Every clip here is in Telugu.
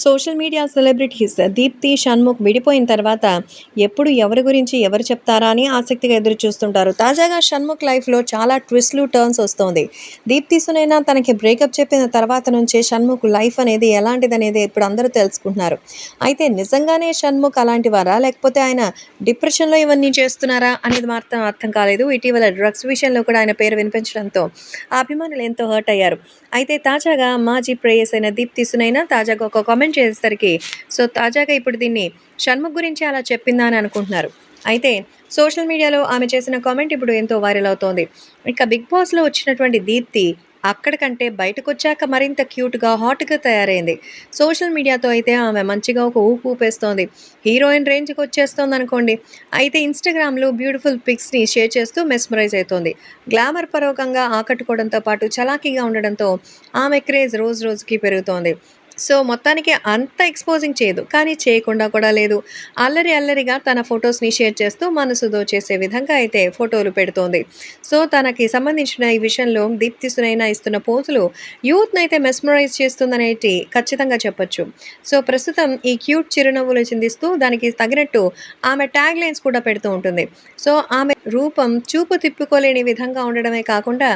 Social media celebrities Deepthi, Shanmukh విడిపోయిన తర్వాత ఎప్పుడు ఎవరి గురించి ఎవరు చెప్తారా అని ఆసక్తిగా ఎదురు చూస్తుంటారు. తాజాగా షణ్ముఖ్ లైఫ్‌లో చాలా ట్విస్ట్‌లు, టర్న్స్ వస్తోంది. దీప్తి సునైనా తనకి బ్రేకప్ చెప్పిన తర్వాత నుంచే షణ్ముఖ్ లైఫ్ అనేది ఎలాంటిదనేది ఇప్పుడు అందరూ తెలుసుకుంటున్నారు. అయితే నిజంగానే షణ్ముఖ్ అలాంటివారా? లేకపోతే ఆయన డిప్రెషన్‌లో ఇవన్నీ చేస్తున్నారా? అనేది మాత్రం అర్థం కాలేదు. ఇటీవల డ్రగ్స్ విషయంలో కూడా ఆయన పేరు వినిపించడంతో అభిమానులు ఎంతో హర్ట్ అయ్యారు. అయితే తాజాగా మాజీ ప్రేయస్ అయిన దీప్తి సునైనా తాజాగా ఒక కామెంట్ చేసేసరికి తాజాగా ఇప్పుడు దీన్ని షణ్ముఖ్ గురించి అలా చెప్పిందా అని అనుకుంటున్నారు. అయితే సోషల్ మీడియాలో ఆమె చేసిన కామెంట్ ఇప్పుడు ఎంతో వైరల్ అవుతోంది. ఇక 'బిగ్ బాస్'లో వచ్చినటువంటి దీప్తి అక్కడి కంటే బయటకొచ్చాక మరింత క్యూట్‌గా, హాట్‌గా తయారైంది. సోషల్ మీడియాతో అయితే ఆమె మంచిగా ఒక ఊపు ఊపేస్తోంది. హీరోయిన్ రేంజ్‌కి వచ్చేస్తోందనుకోండి. అయితే ఇన్‌స్టాగ్రామ్‌లో బ్యూటిఫుల్ పిక్స్‌ని షేర్ చేస్తూ మెస్మరైజ్ అవుతోంది. గ్లామర్ పరంగా ఆకట్టుకోవడంతో పాటు చలాకీగా ఉండడంతో ఆమె క్రేజ్ రోజు రోజుకి పెరుగుతోంది. సో, మొత్తానికి అంత ఎక్స్‌పోజింగ్ చేయదు. కానీ చేయకుండా కూడా లేదు. అల్లరి అల్లరిగా తన ఫోటోస్‌ని షేర్ చేస్తూ మనసు దోచేసే విధంగా అయితే ఫోటోలు పెడుతోంది. సో, తనకి సంబంధించిన ఈ విషయంలో దీప్తి సునైనా ఇస్తున్న పోజులు యూత్‌నైతే మెస్మరైజ్ చేస్తుందనేటి ఖచ్చితంగా చెప్పొచ్చు. సో, ప్రస్తుతం ఈ క్యూట్ చిరునవ్వులు చిందిస్తూ దానికి తగినట్టు ఆమె ట్యాగ్ లైన్స్ కూడా పెడుతూ ఉంటుంది. సో, ఆమె రూపం చూపు తిప్పుకోలేని విధంగా ఉండడమే కాకుండా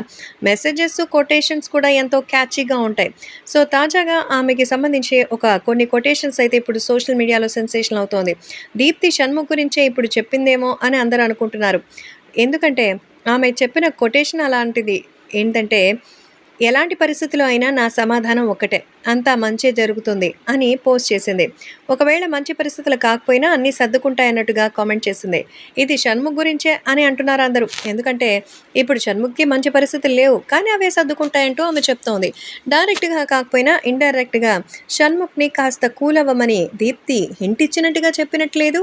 మెసేజెస్, కొటేషన్స్ కూడా ఎంతో క్యాచీగా ఉంటాయి. సో, తాజాగా ఆమెకి సంబంధించి కొన్ని కొటేషన్స్ అయితే ఇప్పుడు సోషల్ మీడియాలో సెన్సేషన్ అవుతోంది. దీప్తి షణ్ముఖ్ గురించే ఇప్పుడు చెప్పిందేమో అని అందరూ అనుకుంటున్నారు. ఎందుకంటే ఆమె చెప్పిన కొటేషన్ అలాంటిది. ఏంటంటే, ఎలాంటి పరిస్థితిలో అయినా నా సమాధానం ఒక్కటే. అంతా మంచే జరుగుతుంది అని పోస్ట్ చేసింది. ఒకవేళ మంచి పరిస్థితులు కాకపోయినా అన్నీ సర్దుకుంటాయన్నట్టుగా కామెంట్ చేసింది. ఇది షణ్ముఖ్ గురించే అని అంటున్నారు అందరూ. ఎందుకంటే ఇప్పుడు షణ్ముఖ్‌కి మంచి పరిస్థితులు లేవు. కానీ అవే సర్దుకుంటాయంటూ ఆమె చెప్తోంది. డైరెక్ట్‌గా కాకపోయినా ఇండైరెక్ట్‌గా షణ్ముఖ్‌ని కాస్త కూల్ అవ్వమని దీప్తి హింట్ ఇచ్చినట్టుగా చెప్పినట్లేదు?